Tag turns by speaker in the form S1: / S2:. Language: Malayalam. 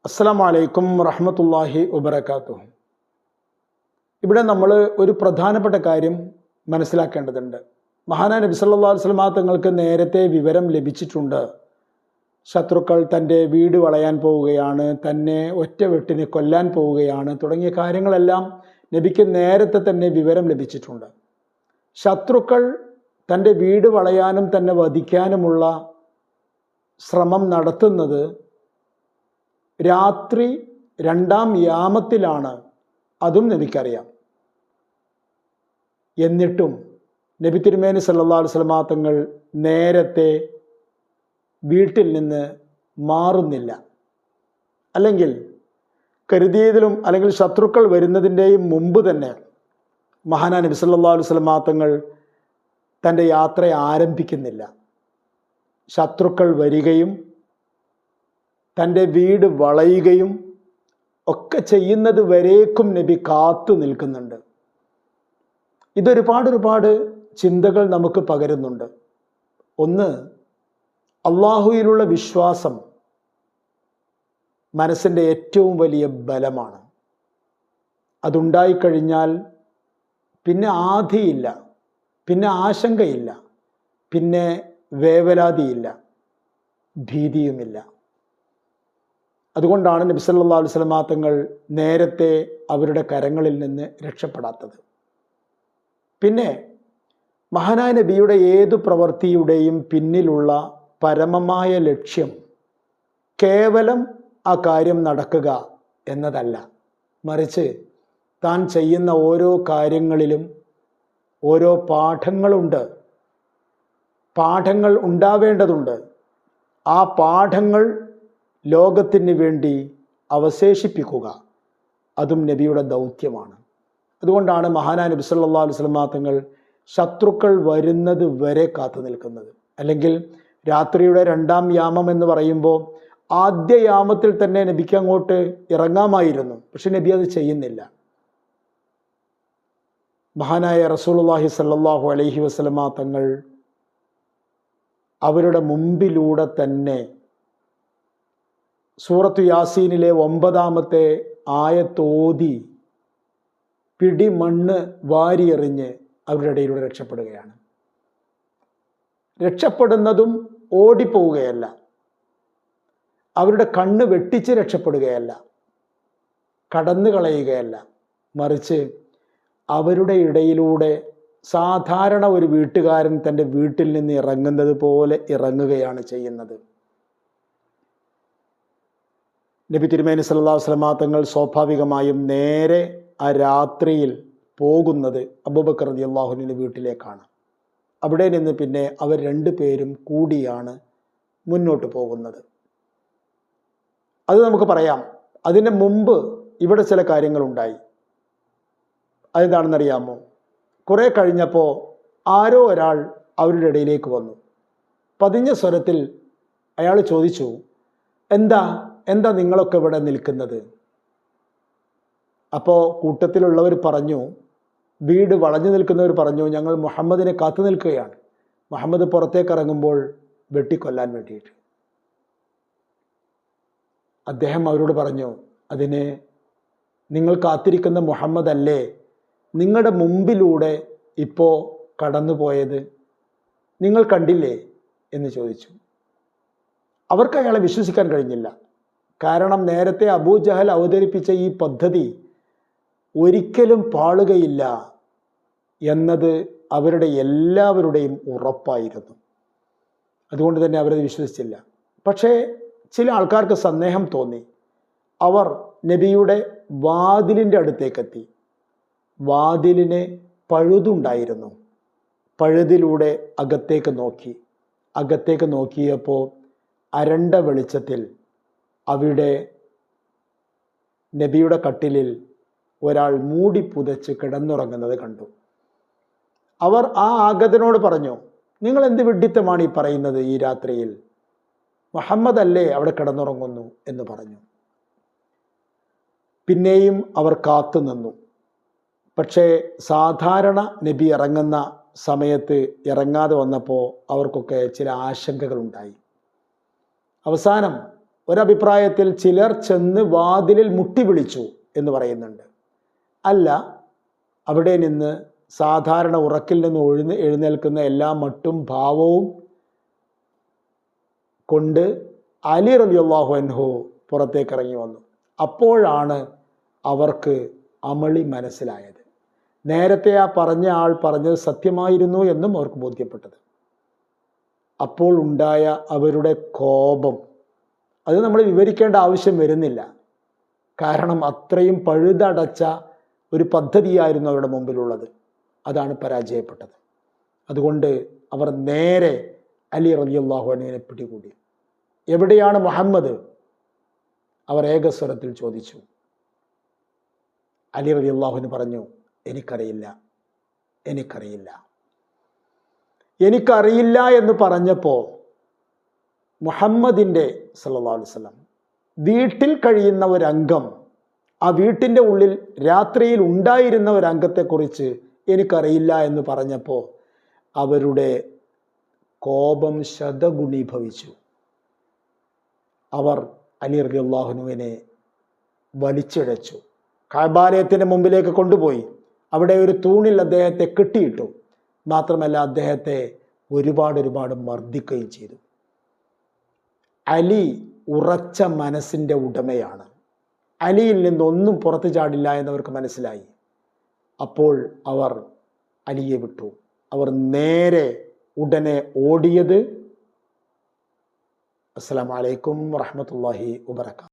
S1: അസ്സലാമു അലൈക്കും വറഹ്മത്തുള്ളാഹി വബറകാതുഹു. ഇവിടെ നമ്മൾ ഒരു പ്രധാനപ്പെട്ട കാര്യം മനസ്സിലാക്കേണ്ടതുണ്ട്. മഹാനായ നബി സല്ലല്ലാഹു അലൈഹി വസല്ലം തങ്ങൾക്ക് നേരത്തെ വിവരം ലഭിച്ചിട്ടുണ്ട്. ശത്രുക്കൾ തൻ്റെ വീട് വളയാൻ പോവുകയാണ്, തന്നെ ഒറ്റവെട്ടിന് കൊല്ലാൻ പോവുകയാണ് തുടങ്ങിയ കാര്യങ്ങളെല്ലാം നബിക്ക് നേരത്തെ തന്നെ വിവരം ലഭിച്ചിട്ടുണ്ട്. ശത്രുക്കൾ തൻ്റെ വീട് വളയാനും തന്നെ വധിക്കാനുമുള്ള ശ്രമം നടത്തുന്നത് രാത്രി 2-ാം യാമത്തിലാണ്. അതും നബിക്കറിയാം. എന്നിട്ടും നബി തിരുമേനി സല്ലല്ലാഹു അലൈഹി വസല്ലം തങ്ങൾ നേരത്തെ വീട്ടിൽ നിന്ന് മാറുന്നില്ല. അല്ലെങ്കിൽ കരുതിയതിലും അല്ലെങ്കിൽ ശത്രുക്കൾ വരുന്നതിൻ്റെയും മുമ്പ് തന്നെ മഹാനായ നബി സല്ലല്ലാഹു അലൈഹി വസല്ലം തങ്ങൾ തൻ്റെ യാത്ര ആരംഭിക്കുന്നില്ല. ശത്രുക്കൾ വരികയും തൻ്റെ വീട് വളയുകയും ഒക്കെ വരേക്കും നബി കാത്തു നിൽക്കുന്നുണ്ട്. ഇതൊരുപാട് ചിന്തകൾ നമുക്ക് പകരുന്നുണ്ട്. ഒന്ന്, അള്ളാഹുവിലുള്ള വിശ്വാസം മനസ്സിൻ്റെ ഏറ്റവും വലിയ ബലമാണ്. അതുണ്ടായിക്കഴിഞ്ഞാൽ പിന്നെ ആധിയില്ല, പിന്നെ ആശങ്കയില്ല, പിന്നെ വേവലാതിയില്ല, ഭീതിയുമില്ല. അതുകൊണ്ടാണ് നബി സല്ലല്ലാഹു അലൈഹി വസല്ലം തങ്ങൾ നേരത്തെ അവരുടെ കരങ്ങളിൽ നിന്ന് രക്ഷപ്പെടാത്തത്. പിന്നെ മഹാനായ നബിയുടെ ഏതു പ്രവൃത്തിയുടെയും പിന്നിലുള്ള പരമമായ ലക്ഷ്യം കേവലം ആ കാര്യം നടക്കുക എന്നതല്ല, മറിച്ച് താൻ ചെയ്യുന്ന ഓരോ കാര്യങ്ങളിലും ഓരോ പാഠങ്ങളുണ്ട്. പാഠങ്ങൾ ഉണ്ടാവേണ്ടതുണ്ട്. ആ പാഠങ്ങൾ ലോകത്തിന് വേണ്ടി അവശേഷിപ്പിക്കുക, അതും നബിയുടെ ദൗത്യമാണ്. അതുകൊണ്ടാണ് മഹാനായ നബി സല്ലല്ലാഹു അലൈഹി വസല്ലം തങ്ങൾ ശത്രുക്കൾ വരുന്നത് വരെ കാത്തു നിൽക്കുന്നത്. അല്ലെങ്കിൽ രാത്രിയുടെ 2-ാം യാമം എന്ന് പറയുമ്പോൾ ആദ്യ യാമത്തിൽ തന്നെ നബിക്ക് അങ്ങോട്ട് ഇറങ്ങാമായിരുന്നു. പക്ഷെ നബി അത് ചെയ്യുന്നില്ല. മഹാനായ റസൂലുള്ളാഹി സ്വല്ലല്ലാഹു അലൈഹി വസല്ലം തങ്ങൾ അവരുടെ മുമ്പിലൂടെ തന്നെ സൂറത്തു യാസീനിലെ 9-ാമത്തെ ആയത്തോതി പിടിമണ്ണ് വാരിയെറിഞ്ഞ് അവരുടെ ഇടയിലൂടെ രക്ഷപ്പെടുകയാണ്. രക്ഷപ്പെടുന്നതും ഓടിപ്പോവുകയല്ല, അവരുടെ കണ്ണ് വെട്ടിച്ച് രക്ഷപ്പെടുകയല്ല, കടന്നു കളയുകയല്ല, മറിച്ച് അവരുടെ ഇടയിലൂടെ സാധാരണ ഒരു വീട്ടുകാരൻ തൻ്റെ വീട്ടിൽ നിന്ന് ഇറങ്ങുന്നത് പോലെ ഇറങ്ങുകയാണ് ചെയ്യുന്നത്. നബി തിരുമേനി സല്ലല്ലാഹു അലൈഹി വസല്ലം തങ്ങൾ സ്വാഭാവികമായും നേരെ ആ രാത്രിയിൽ പോകുന്നത് അബൂബക്കർ റളിയല്ലാഹു അൻഹുവിൻ്റെ വീട്ടിലേക്കാണ്. അവിടെ നിന്ന് പിന്നെ അവർ രണ്ടുപേരും കൂടിയാണ് മുന്നോട്ട് പോകുന്നത്. അത് നമുക്ക് പറയാം. അതിന് മുമ്പ് ഇവിടെ ചില കാര്യങ്ങളുണ്ടായി. അതെന്താണെന്നറിയാമോ? കുറേ കഴിഞ്ഞപ്പോൾ ആരോ ഒരാൾ അവരുടെ ഇടയിലേക്ക് വന്നു. പതിഞ്ഞ സ്വരത്തിൽ അയാൾ ചോദിച്ചു, എന്താ നിങ്ങളൊക്കെ ഇവിടെ നിൽക്കുന്നത്? അപ്പോൾ കൂട്ടത്തിലുള്ളവർ പറഞ്ഞു, വീട് വളഞ്ഞു നിൽക്കുന്നവർ പറഞ്ഞു, ഞങ്ങൾ മുഹമ്മദിനെ കാത്തു നിൽക്കുകയാണ്. മുഹമ്മദ് പുറത്തേക്ക് ഇറങ്ങുമ്പോൾ വെട്ടിക്കൊല്ലാൻ വേണ്ടിയിട്ട്. അദ്ദേഹം അവരോട് പറഞ്ഞു, അതിന് നിങ്ങൾ കാത്തിരിക്കുന്ന മുഹമ്മദ് അല്ലേ നിങ്ങളുടെ മുമ്പിലൂടെ ഇപ്പോൾ കടന്നുപോയത്? നിങ്ങൾ കണ്ടില്ലേ എന്ന് ചോദിച്ചു. അവർക്ക് അയാളെ വിശ്വസിക്കാൻ കഴിഞ്ഞില്ല. കാരണം നേരത്തെ അബൂജഹൽ അവതരിപ്പിച്ച ഈ പദ്ധതി ഒരിക്കലും പാളുകയില്ല എന്നത് അവരുടെ എല്ലാവരുടെയും ഉറപ്പായിരുന്നു. അതുകൊണ്ട് തന്നെ അവരത് വിശ്വസിച്ചില്ല. പക്ഷേ ചില ആൾക്കാർക്ക് സന്ദേഹം തോന്നി. അവർ നബിയുടെ വാതിലിൻ്റെ അടുത്തേക്കെത്തി. വാതിലിന് പഴുതുണ്ടായിരുന്നു. പഴുതിലൂടെ അകത്തേക്ക് നോക്കിയപ്പോൾ അരണ്ട വെളിച്ചത്തിൽ അവിടെ നബിയുടെ കട്ടിലിൽ ഒരാൾ മൂടി പുതച്ച് കിടന്നുറങ്ങുന്നത് കണ്ടു. അവർ ആ ആഗതനോട് പറഞ്ഞു, നിങ്ങൾ എന്ത് വിഡ്ഢിത്തമാണ് ഈ പറയുന്നത്? ഈ രാത്രിയിൽ മുഹമ്മദ് അല്ലേ അവിടെ കിടന്നുറങ്ങുന്നു എന്ന് പറഞ്ഞു. പിന്നെയും അവർ കാത്തു നിന്നു. പക്ഷേ സാധാരണ നബി ഇറങ്ങുന്ന സമയത്ത് ഇറങ്ങാതെ വന്നപ്പോൾ അവർക്കൊക്കെ ചില ആശങ്കകളുണ്ടായി. അവസാനം ഒരഭിപ്രായത്തിൽ ചിലർ ചെന്ന് വാതിലിൽ മുട്ടി വിളിച്ചു എന്ന് പറയുന്നുണ്ട്. അല്ല, അവിടെ നിന്ന് സാധാരണ ഉറക്കിൽ നിന്ന് എഴുന്നേൽക്കുന്ന എല്ലാ മട്ടും ഭാവവും കൊണ്ട് അലി റളിയല്ലാഹു അൻഹു പുറത്തേക്ക് ഇറങ്ങി വന്നു. അപ്പോഴാണ് അവർക്ക് അമളി മനസ്സിലായത്. നേരത്തെ ആ പറഞ്ഞ ആൾ പറഞ്ഞത് സത്യമായിരുന്നു എന്നും അവർക്ക് ബോധ്യപ്പെട്ടത്. അപ്പോൾ ഉണ്ടായ അവരുടെ കോപം അത് നമ്മൾ വിവരിക്കേണ്ട ആവശ്യം വരുന്നില്ല. കാരണം അത്രയും പഴുതടച്ച ഒരു പദ്ധതിയായിരുന്നു അവരുടെ മുമ്പിലുള്ളത്. അതാണ് പരാജയപ്പെട്ടത്. അതുകൊണ്ട് അവർ നേരെ അലി റളിയല്ലാഹു അൻഹുവിനെ പിടികൂടി. എവിടെയാണ് മുഹമ്മദ്? അവർ ഏകസ്വരത്തിൽ ചോദിച്ചു. അലി റളിയല്ലാഹു അൻഹു പറഞ്ഞു, എനിക്കറിയില്ല എന്ന് പറഞ്ഞപ്പോൾ മുഹമ്മദിൻ്റെ സല്ലല്ലാഹു അലൈഹി വസല്ലം വീട്ടിൽ കഴിയുന്ന ഒരംഗം, ആ വീട്ടിൻ്റെ ഉള്ളിൽ രാത്രിയിൽ ഉണ്ടായിരുന്ന ഒരംഗത്തെക്കുറിച്ച് എനിക്കറിയില്ല എന്ന് പറഞ്ഞപ്പോൾ അവരുടെ കോപം ശതഗുണീഭവിച്ചു. അവർ അലി റളിയല്ലാഹു അൻഹുവിനെ വലിച്ചിഴച്ചു. കഅബാലയത്തിൻ്റെ മുമ്പിലേക്ക് കൊണ്ടുപോയി അവിടെ ഒരു തൂണിൽ അദ്ദേഹത്തെ കെട്ടിയിട്ടു. മാത്രമല്ല അദ്ദേഹത്തെ ഒരുപാട് മർദ്ദിക്കുകയും ചെയ്തു. അലി ഉറച്ച മനസ്സിൻ്റെ ഉടമയാണ്. അലിയിൽ നിന്നൊന്നും പുറത്തു ചാടില്ല എന്നവർക്ക് മനസ്സിലായി. അപ്പോൾ അവർ അലിയെ വിട്ടു. അവർ നേരെ ഉടനെ ഓടിയത്. അസ്സലാമു അലൈക്കും വറഹ്മത്തുള്ളാഹി വബറകാതുഹു.